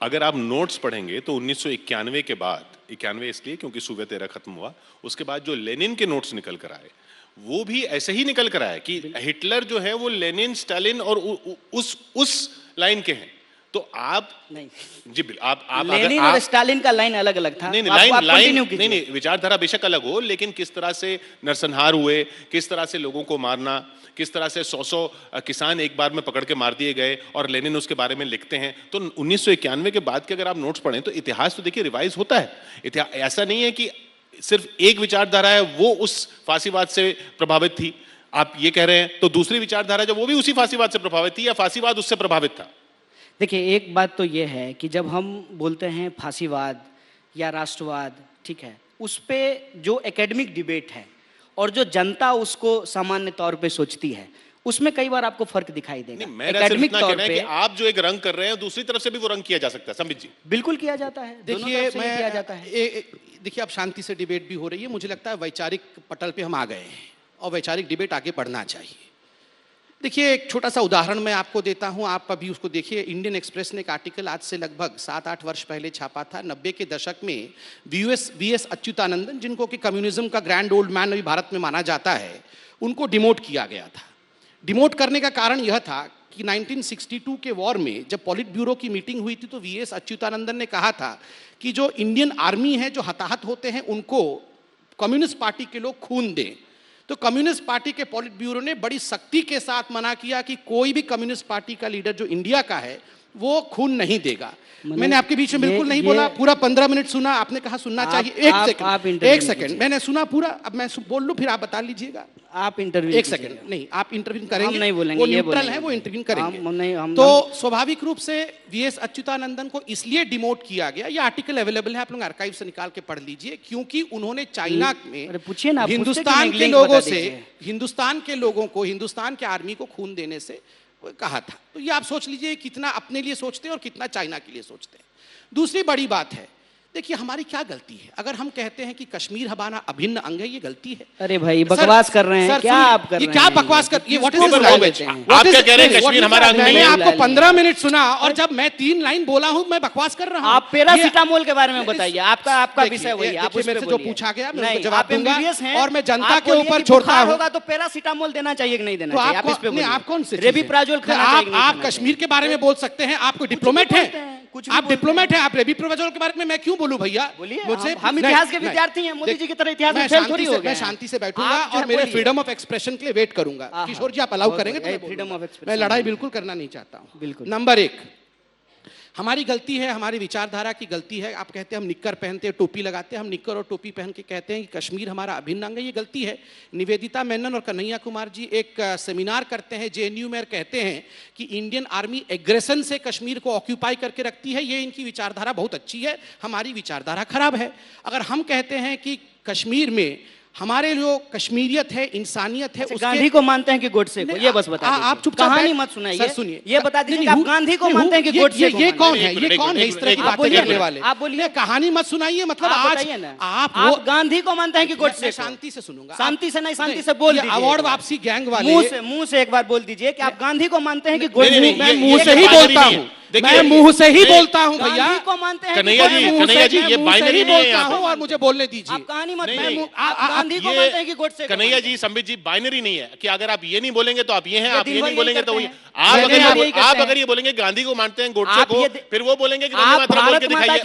अगर आप नोट्स पढ़ेंगे तो 1991 के बाद, 91 इसलिए क्योंकि सूबे तेरह खत्म हुआ, उसके बाद जो लेनिन के नोट्स निकल कर आए वो भी ऐसे ही निकल कर आए कि हिटलर जो है वो लेनिन, स्टालिन और उस लाइन के हैं। तो आप नहीं जी, आप लेनिन और स्टालिन का लाइन अलग अलग था। नहीं, नहीं, विचारधारा बेशक अलग हो, लेकिन किस तरह से नरसंहार हुए, किस तरह से लोगों को मारना, किस तरह से 100 किसान एक बार में पकड़ के मार दिए गए और लेनिन उसके बारे में लिखते हैं। तो 1991 के बाद के अगर आप नोट्स पढ़ें तो इतिहास तो देखिए रिवाइज होता है। ऐसा नहीं है कि सिर्फ एक विचारधारा है वो उस फांसीवाद से प्रभावित थी, आप ये कह रहे हैं, तो दूसरी विचारधारा जो वो भी उसी फांसीवाद से प्रभावित थी या फांसीवाद उससे प्रभावित था। देखिए, एक बात तो ये है कि जब हम बोलते हैं फांसीवाद या राष्ट्रवाद, ठीक है, उस पे जो एकेडमिक डिबेट है और जो जनता उसको सामान्य तौर पे सोचती है, उसमें कई बार आपको फर्क दिखाई देगा। एकेडमिक तौर पे आप जो एक रंग कर रहे हैं दूसरी तरफ से भी वो रंग किया जा सकता है। संबित जी, बिल्कुल किया जाता है। देखिए, मैं किया जाता है। देखिए, अब शांति से डिबेट भी हो रही है, मुझे लगता है वैचारिक पटल पे हम आ गए हैं और वैचारिक डिबेट आगे बढ़ना चाहिए। देखिए, एक छोटा सा उदाहरण मैं आपको देता हूं, आप अभी उसको देखिए। इंडियन एक्सप्रेस ने एक आर्टिकल आज से लगभग 7-8 वर्ष पहले छापा था। 90 के दशक में वीएस अच्युतानंदन, जिनको कि कम्युनिज्म का ग्रैंड ओल्ड मैन अभी भारत में माना जाता है, उनको डिमोट किया गया था। डिमोट करने का कारण यह था कि 1962 के वॉर में जब पॉलिट ब्यूरो की मीटिंग हुई थी तो वीएस अच्युतानंदन ने कहा था कि जो इंडियन आर्मी है, जो हताहत होते हैं, उनको कम्युनिस्ट पार्टी के लोग खून दें। तो कम्युनिस्ट पार्टी के पॉलिट ब्यूरो ने बड़ी सख्ती के साथ मना किया कि कोई भी कम्युनिस्ट पार्टी का लीडर जो इंडिया का है वो खून नहीं देगा। मैंने आपके बीच में बिल्कुल नहीं बोला, पूरा 15 मिनट सुना। आपने कहा सुनना चाहिए। एक सेकंड मैंने सुना पूरा। अब मैं बोल लूं, फिर आप बता लीजिएगा। आप इंटरव्यू एक सेकंड नहीं, आप इंटरव्यू करेंगे, हम नहीं बोलेंगे, वो ये न्यूट्रल है, वो इंटरव्यू करेंगे। तो स्वाभाविक रूप से वीएस अच्युतानंदन को इसलिए डिमोट किया गया, ये आर्टिकल अवेलेबल है, आप लोग आर्काइव से निकाल के पढ़ लीजिए, क्योंकि उन्होंने चाइना में पूछिए ना, हिंदुस्तान के लोगों से, हिंदुस्तान के लोगों को, हिंदुस्तान के आर्मी को खून देने से कहा था। तो ये आप सोच लीजिए कितना अपने लिए सोचते हैं और कितना चाइना के लिए सोचते हैं। दूसरी बड़ी बात है, देखिए हमारी क्या गलती है अगर हम कहते हैं कि कश्मीर हमारा अभिन्न अंग है, ये गलती है। अरे भाई बकवास कर रहे हैं क्या आप? कर रहे हैं क्या बकवास कर, ये व्हाट इज दिस लैंग्वेज? आप क्या कह रहे हैं कश्मीर हमारा अंग नहीं है? मैंने आपको 15 मिनट सुना और जब मैं 3 लाइन बोला हूं मैं बकवास कर रहा हूं। आप पैरासिटामोल के बारे में बताइए, आपका विषय वही, आप मेरे से जो पूछा गया मैं जवाब आप दूंगा एमबीबीएस हैं और मैं जनता के ऊपर छोड़ता छोड़ता हूं। होगा तो पैरासिटामोल देना चाहिए कि नहीं देना तो चाहिए? आप इस पे बोलिए। आप कौन से रेबिप्राजोल खाना चाहिए कि नहीं आप खाना कश्मीर के बारे में बोल सकते हैं, आपको डिप्लोमेट है, आप डिप्लोमेट हैं, आप रेबिप्राजोल के बारे में मैं क्यों बोलूं भैया? बोलिए। हम इतिहास के विद्यार्थी हैं, मोदी जी की तरह इतिहास में फेल थोड़ी हो गए। मैं शांति से बैठूंगा और मेरे फ्रीडम ऑफ एक्सप्रेशन के लिए वेट करूंगा। किशोर जी आप अलाउ करेंगे तो फ्रीडम ऑफ एक्सप्रेशन, मैं लड़ाई बिल्कुल करना नहीं चाहता हूं। बिल्कुल। नंबर 1, हमारी गलती है, हमारी विचारधारा की गलती है। आप कहते हैं हम निक्कर पहनते हैं, टोपी लगाते हैं, हम निक्कर और टोपी पहन के कहते हैं कि कश्मीर हमारा अभिन्न अंग है, ये गलती है। निवेदिता मेनन और कन्हैया कुमार जी एक सेमिनार करते हैं जेएनयू में, कहते हैं कि इंडियन आर्मी एग्रेशन से कश्मीर को ऑक्यूपाई करके रखती है। ये इनकी विचारधारा बहुत अच्छी है, हमारी विचारधारा खराब है। अगर हम कहते हैं कि कश्मीर में हमारे जो कश्मीरियत है, इंसानियत है, गांधी को मानते हैं कि गोडसे को? ये बस बता दीजिए। आप चुपचाप कहानी मत सुनाइए, सर सुनिए, ये बता दीजिए आप गांधी को मानते हैं कि गोडसे को? ये कौन है, ये कौन है इस तरह की बातें करने वाले? आप बोलिए। कहानी मत सुनाइए, मतलब आज आप गांधी को मानते हैं कि गोडसे? शांति से सुनूंगा, शांति से नहीं, शांति से बोल दीजिए। अवार्ड वापसी गैंग वाले मुंह से एक बार बोल दीजिए कि आप गांधी को मानते हैं कि गोडसे? मैं मुंह से ही बोलता हूँ, मैं मुंह से ही बोलता हूँ भैया। को मानते हैं कन्हैया जी ये बाइनरी नहीं है यहाँ और मुझे बोलने दीजिए। आप कहानी मत, आप गांधी को मानते हैं कि गोडसे? कन्हैया जी, संबित जी, बाइनरी नहीं है कि अगर आप ये नहीं बोलेंगे तो आप ये हैं, आप ये नहीं बोलेंगे तो वही। आप अगर ये बोलेंगे गांधी को मानते हैं गोडसे को, फिर वो बोलेंगे कि बोल के दिखाइए।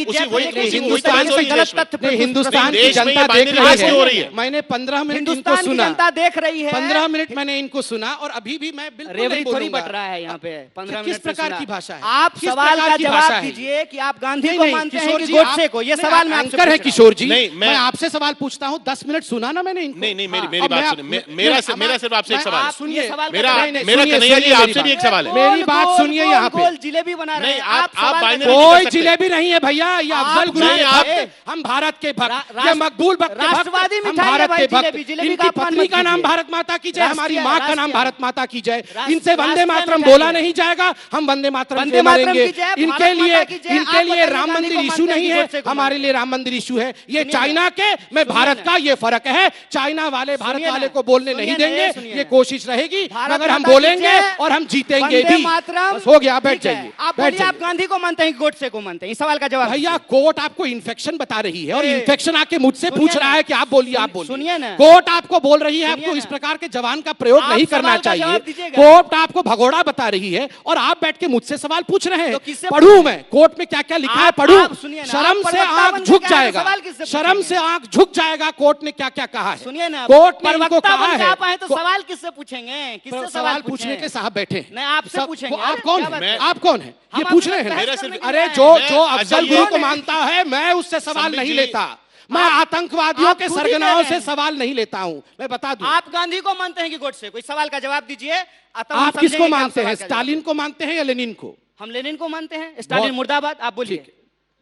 हिंदुस्तान की जनता देख रही है, मैंने 15 मिनट इनको सुना, जनता देख रही है, 15 मिनट मैंने इनको सुना और अभी भी मैं बिल्कुल नहीं बोलूंगा। बट रहा है यहाँ पे 15 मिनट। किस प्रकार की भाषा है? आप सवाल का जवाब दीजिए कि आप गांधी को मानते हैं कि गोडसे को? ये सवाल मैं आपसे है किशोर जी, मैं आपसे सवाल पूछता हूँ। 10 मिनट सुना ना मैंने इनको। नहीं, मेरी बात सुनिए। मेरा सिर्फ आपसे एक सवाल सुनिए। मेरा कन्हैया जी आपसे भी एक सवाल है। मेरी बात सुनिए। यहाँ पे जिलेबी बना रहे हैं आप कोई जिलेबी नहीं है भैया, ये अफजल गुरु के भक्त, हम भारत के भक्त, ये मकबूल भक्त, राष्ट्रवादी हम भारत के भक्त। इनकी पत्नी का नाम भारत माता की जय, हमारी माँ का नाम भारत माता की जय। इनसे वंदे मातरम बोला नहीं जाएगा, हम वंदे मातरम बोलेंगे। इनके लिए राम मंदिर इशू नहीं है, हमारे लिए राम मंदिर इशू है। ये चाइना के, मैं भारत का, ये फर्क है। चाइना वाले भारत वाले को बोलने नहीं देंगे, ये कोशिश रहेगी, मगर हम बोलेंगे और हम जीतेंगे भी। बस हो गया, बैठ जाइए। आप गांधी को मानते हैं कि गोडसे को मानते हैं? इस सवाल का जवाब भैया। कोर्ट आपको इन्फेक्शन बता रही है और इन्फेक्शन आके मुझसे पूछ रहा है कि आप बोलिए, आप बोलिए। सुनिए ना, कोर्ट आपको बोल रही है आपको इस प्रकार के जवान का प्रयोग नहीं करना चाहिए। कोर्ट आपको भगोड़ा बता रही है और आप बैठ के मुझसे सवाल पूछ रहे हैं। पढ़ूं मैं कोर्ट में क्या क्या लिखा है, पढ़ूं। शर्म से आंख झुक जाएगा, शर्म से आंख झुक जाएगा। कोर्ट ने क्या क्या कहा है, सुनिए ना। कोर्ट ने इनको कहा है तो सवाल किससे पूछेंगे? किससे सवाल पूछने के साहब बैठे? नहीं, आपसे पूछेंगे। आप कौन है? आप कौन है ये पूछ रहे हैं? अरे जो अफजल गुरु को मानता है, मैं उससे सवाल नहीं लेता। मैं आतंकवादियों के सरगनाओं से सवाल नहीं लेता हूं, मैं बता दूं। आप गांधी को मानते हैं कि गोडसे को? इस सवाल का जवाब दीजिए। आप किसको मानते हैं, स्टालिन को मानते हैं या लेनिन को? हम लेनिन को मानते हैं। स्टालिन मुर्दाबाद। आप बोलिए,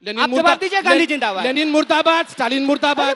लेनिन आप जवाब दीजिए। गांधी जिंदाबाद। लेनिन मुर्दाबाद, स्टालिन मुर्दाबाद।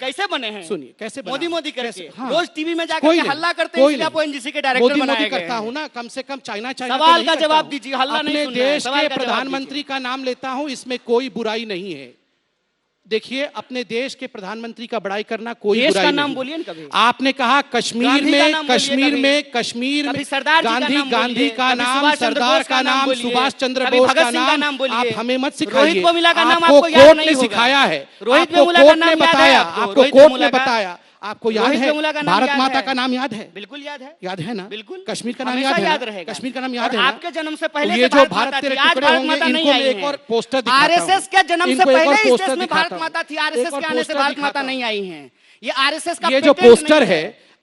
कैसे बने हैं? सुनिए कैसे बना? मोदी मोदी करके कैसे? हाँ। रोज टीवी में जाकर कोई के नहीं, हल्ला करते हैं, कोई इसलिए नहीं। आपको एनजीसी के डायरेक्टर मोदी बनाए मोदी गए करता हैं। हूँ ना, कम से कम चाइना चाइना सवाल नहीं का करता जवाब हूँ। दीजिए, हल्ला नहीं अपने सुनना है, देश सवाल के का जवाब प्रधानमंत्री का नाम लेता हूँ, इसमें कोई बुराई नहीं है। देखिए अपने देश के प्रधानमंत्री का बड़ाई करना कोई देश बुराई का नहीं। नाम बोलिए ना कभी। आपने कहा कश्मीर गांधी का में, नाम बोलिए कश्मीर कभी। में, कश्मीर में कभी सरदार जी का गांधी, नाम गांधी बोलिए, का कभी नाम, सुभाष चंद्र सरदार बोस का नाम, बोलिए, सुभाष चंद्र कभी बोस भगत का सिंह का नाम बोलिए। आप हमें मत रोहित सिखाइए। वेमुला का नाम आपको आपको याद कोर्ट नहीं ने होगा। सिखाया है, रोहित आपको वेमुला का कोर्ट नाम ने याद है बताया, आपको? आपको रोहित कोर्ट वेमुला ने का? बताया, आपको याद रोहित है वेमुला का नाम भारत याद माता है? का नाम याद है? बिल्कुल याद है। याद है ना? बिल्कुल। कश्मीर का नाम हमेशा याद है याद ना? रहेगा। कश्मीर का नाम और याद है ना? आपके जन्म से पहले तो से ये जो भारत भारत माता तेरे थी, आज टुकड़े भारत होंगे, माता नहीं इनको आई मैं एक हैं। और पोस्टर दिखाता हूं। आरएसएस के जन्म से इनको एक पहले और इस देश पोस्टर में भारत दिखाता हूं। माता थी, एक आरएसएस और के आने से पोस्टर भारत दिखाता माता हूं। नहीं आई हैं। ये आरएसएस का ये जो पेटेंट पोस्टर नहीं है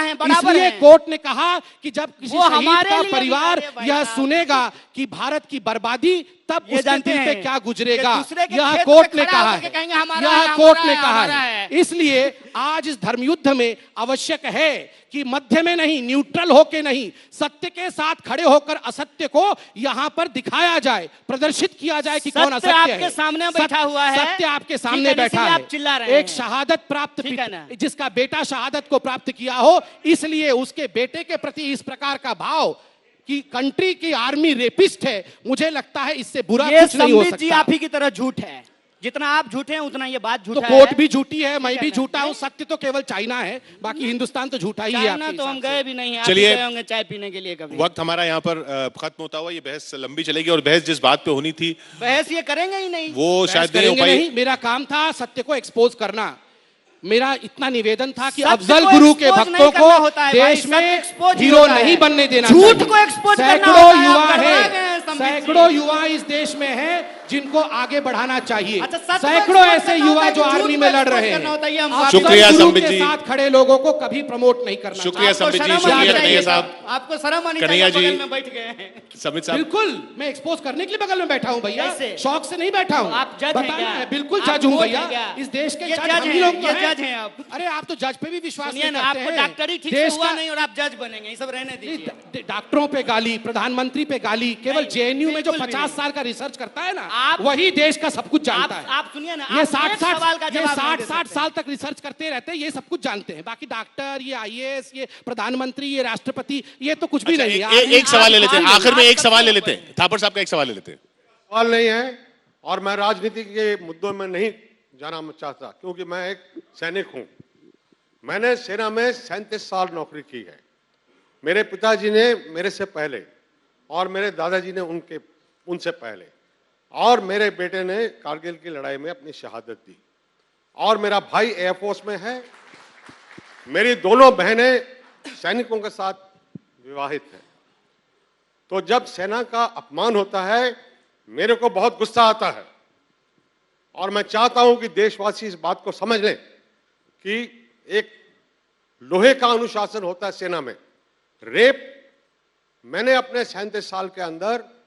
हैं, बराबर इसलिए हैं। कोर्ट ने कहा कि जब किसी वो शहीद हमारे का लिए परिवार भी है भाई यह साहब। सुनेगा कि भारत की बर्बादी, तब ये उसके जानते दिल पे हैं क्या गुजरेगा, कि दूसरे के यह खेत कोर्ट पे ने खड़ा कहा होकर के है, कहेंगे हमारा यह है, कोर्ट हमारा ने है, कहा हमारा है। है। इसलिए आज इस धर्मयुद्ध में आवश्यक है कि मध्य में नहीं, न्यूट्रल होके नहीं, सत्य के साथ खड़े होकर असत्य को यहां पर दिखाया जाए, प्रदर्शित किया जाए कि कौन सत्य असत्य आपके है। सामने यहाँ बैठा हुआ है, सत्य आपके ठीक सामने है, बैठा इसीलिए है। आप चिल्ला रहे हैं। एक शहादत प्राप्त ठीक है ना? जिसका बेटा शहादत को प्राप्त किया हो, इसलिए उसके बेटे के प्रति इस प्रकार का भाव कि कंट्री की आर्मी रेपिस्ट है, मुझे लगता है इससे बुरा ये कुछ नहीं हो संबित जी सकता। आप ही की तरह झूठ है। जितना आप झूठे हैं उतना ये बात तो झूठा कोर्ट है। भी झूठी है, मैं ठीक है भी ना? झूठा हूं, सत्य तो केवल चाइना है, बाकी हिंदुस्तान तो झूठा ही है। चाइना आपके तो हम हिसाब से। गए भी नहीं, आप चलिए, ही गए होंगे चाय पीने के लिए कभी। वक्त हमारा यहाँ पर खत्म होता हुआ, ये बहस लंबी चलेगी और बहस जिस बात पे होनी थी बहस ये करेंगे ही नहीं। वो बहस शायद नहीं हो करेंगे पाई। नहीं, मेरा काम था सत्य को एक्सपोज करना। मेरा इतना निवेदन था कि सत्य अफजल को गुरु के expose नहीं भक्तों करना को होता है भाई, देश सत्य में expose ही हीरो होता है। नहीं बनने देना झूठ चाहिए। को expose करना सैकड़ों होता है, युवा आप गड़बड़ा हैं, गए हैं, संबित जी। सैकड़ों युवा इस देश में हैं जिनको आगे बढ़ाना चाहिए। अच्छा, सत्य को सैकड़ों expose ऐसे करना युवा होता है जो कि झूठ आर्मी को में लड़ expose रहे करना होता है, ये हम हैं। बात शुक्रिया, अफजल गुरु संबित के जी। साथ खड़े लोगों को कभी प्रमोट नहीं करना शुक्रिया चाहिए। संबित जी, आपको शर्म आनी शुक्रिया चाहिए। कन्हैया साहब। आपको शर्म आनी कन्हैया चाहिए, जी। बगल में बैठ गए हैं। संबित साहब, बिल्कुल, मैं एक्सपोज करने के लिए बगल में बैठा हूं भैया, कैसे? शौक से नहीं बैठा हूं। आप जज हैं बताना क्या? है, बिल्कुल आप जज हूं कोच भैया। हैं क्या? इस देश के ये जज जज हम ही हैं, लोग तो ये हैं। जज हैं आप। अरे आप तो जज पे भी विश्वास सुनिए नहीं ना, करते आपको हैं। डॉक्टरी ठीक से देश हुआ का- नहीं और आप जज बनेंगे, ये सब रहने दीजिए। डॉक्टरों पे गाली, प्रधानमंत्री पे गाली, केवल नहीं, जेएनयू में जो बिल्कुल भी 50 नहीं। साल का रिसर्च करता है ना, आप- वही देश का सब कुछ जानता है। आप सुनिए ना, ये आप 60 एक सवाल का जवाब नहीं दे 60 सकते। साल तक रिसर्च करते रहते हैं, ये सब कुछ जानते हैं। बाकी डॉक्टर, ये आईएएस, ये प्रधानमंत्री, ये राष्ट्रपति, ये तो कुछ भी अच्छा, नहीं एक, है। एक सवाल ले लेते हैं, आप- आखिर में आप एक सवाल ले सबसे लेते हैं, थापर साहब का एक सवाल ले लेते हैं। सवाल नहीं है और मैं राजनीति के मुद्दों में नहीं जाना चाहता, क्योंकि मैं एक सैनिक हूं। मैंने सेना में 37 साल नौकरी की है। मेरे पिताजी ने मेरे से पहले और मेरे दादाजी ने उनसे पहले, और मेरे बेटे ने कारगिल की लड़ाई में अपनी शहादत दी, और मेरा भाई एयरफोर्स में है। मेरी दोनों बहनें सैनिकों के साथ विवाहित हैं। तो जब सेना का अपमान होता है, मेरे को बहुत गुस्सा आता है, और मैं चाहता हूं कि देशवासी इस बात को समझ लें कि एक लोहे का अनुशासन होता है सेना में। रेप, मैंने अपने 37 साल के अंदर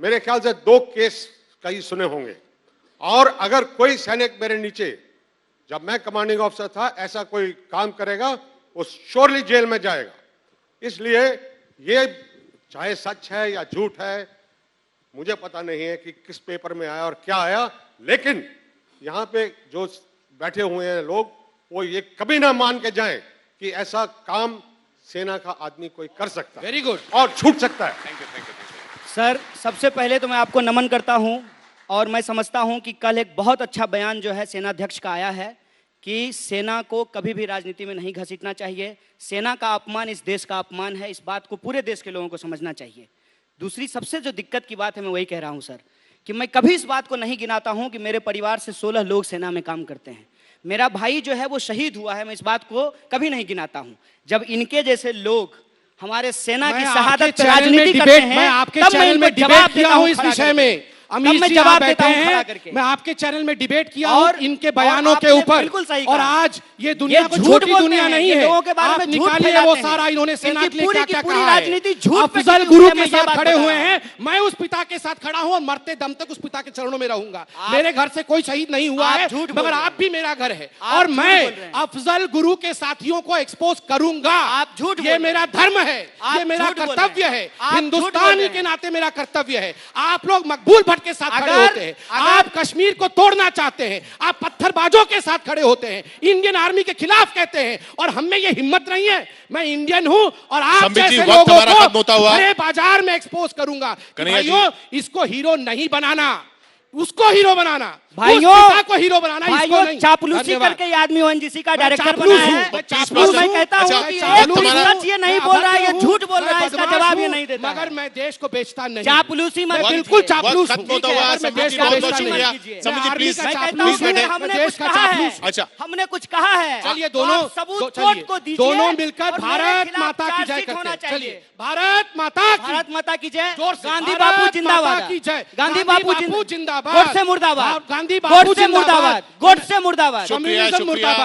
मेरे ख्याल से 2 केस कई सुने होंगे, और अगर कोई सैनिक मेरे नीचे, जब मैं कमांडिंग ऑफिसर था, ऐसा कोई काम करेगा, वो श्योरली जेल में जाएगा। इसलिए ये चाहे सच है या झूठ है, मुझे पता नहीं है कि किस पेपर में आया और क्या आया, लेकिन यहाँ पे जो बैठे हुए हैं लोग, वो ये कभी ना मान के जाएं कि ऐसा काम सेना का आदमी कोई कर सकता है। Very good. और छूट सकता है। सर, सबसे पहले तो मैं आपको नमन करता हूं, और मैं समझता हूं कि कल एक बहुत अच्छा बयान जो है सेनाध्यक्ष का आया है कि सेना को कभी भी राजनीति में नहीं घसीटना चाहिए। सेना का अपमान इस देश का अपमान है, इस बात को पूरे देश के लोगों को समझना चाहिए। दूसरी सबसे जो दिक्कत की बात है, मैं वही कह रहा हूं सर, कि मैं कभी इस बात को नहीं गिनाता हूं कि मेरे परिवार से 16 लोग सेना में काम करते हैं। मेरा भाई जो है वो शहीद हुआ है, मैं इस बात को कभी नहीं गिनाता हूं। जब इनके जैसे लोग हमारे सेना की शहादत पे राजनीति करते हैं, मैं आपके तब मैं चैनल इनको में जवाब डिबेट किया देता हूं हूं इस खड़ा विषय करके। में। तब अमीर मैं जी जवाब यहाँ देता बैठे हूं खड़ा हैं, करके। मैं आपके चैनल में डिबेट किया और- हूं इनके और बयानों के आपने ऊपर, बिल्कुल सही और कहा। आज ये दुनिया ये को झूठ छोटी बोलते दुनिया हैं, नहीं ये है। लोगों के बारे आप में झूठ निकालिए फैलाते वो हैं। सारा इन्होंने सेना इनकी के लिए पूरी क्या की क्या पूरी कहा राजनीति है। झूठ पे अफजल टिकी गुरु हुई है, के मैं ये साथ बात खड़े बता हुए रहा हूं। हैं, मैं उस पिता के साथ खड़ा हूं और मरते दम तक उस पिता के चरणों में रहूंगा। मेरे घर से कोई शहीद नहीं हुआ आप है, झूठ बोल मगर रहे आप हैं। भी मेरा घर है, आप और झूठ मैं बोल रहे हैं। अफजल गुरु के साथियों को एक्सपोज करूंगा। आप झूठ बोल ये रहे मेरा हैं। धर्म है, आप ये मेरा झूठ बोल रहे कर्तव्य हैं। है, आप झूठ बोल हिंदुस्तानी रहे के हैं। नाते मेरा कर्तव्य है। आप लोग मकबूल भट्ट के साथ खड़े होते हैं, आप कश्मीर को तोड़ना चाहते हैं, आप पत्थरबाजों के साथ खड़े होते हैं, इंडियन आर्मी के खिलाफ कहते हैं, और हम में ये हिम्मत नहीं है। मैं इंडियन हूं और आप संबित जी, जैसे वक्त लोगों हमारा खत्म होता को हुआ। बड़े बाजार में एक्सपोज करूंगा कि कन्हैया जी। भाइयों, इसको हीरो नहीं बनाना, उसको हीरो बनाना, भाइयों, उस पिता को हीरो बनाना, इसको भाइयों, नहीं। चापलूसी धन्यवाद। करके ये आदमी ओएनजीसी का मैं डायरेक्टर चापलूस बना हूं, है। मैं तो चापलूस मैं हूं। कहता हूं अच्छा, कि वक्त एक हमारा- सच ये नहीं बोल रहा है, ये झूठ बोल रहा है, इसका जवाब ये नहीं देता है। मगर मैं देश को बेचता नहीं। चापलूसी मत मैं कीजिए। बिल्कुल चापलूस वक्त हूं। खत्म होता हुआ। मैं संबित देश जी, को बहुत बेचता बहुत नहीं। शुक्रिया। कीजिए। संबित जी, मैं प्लीज। आर्मी मैं का कहता हूं चापलूस कि बैठे, हमने मैं कुछ देश का कहा है। चापलूस। अच्छा। हमने कुछ कहा है। चलिए तो दोनों आप सबूत चलिए, कोर्ट को दीजिए दोनों मिलकर और मेरे भारत खिलाफ माता की जय चार्जशीट करते होना हैं। चाहिए। चलिए, भारत माता की भारत माता की जय। जोर से। गांधी भारत बापू माता जिंदाबाद। की जय। गांधी बापू जिंदाबाद। जिंदाबाद। गोडसे मुर्दाबाद। गांधी बापू गोडसे जिंदाबाद। मुर्दाबाद। गोडसे मुर्दाबाद। शुक्रिया, कम्युनिज्म शुक्रिया। मुर्दाबाद।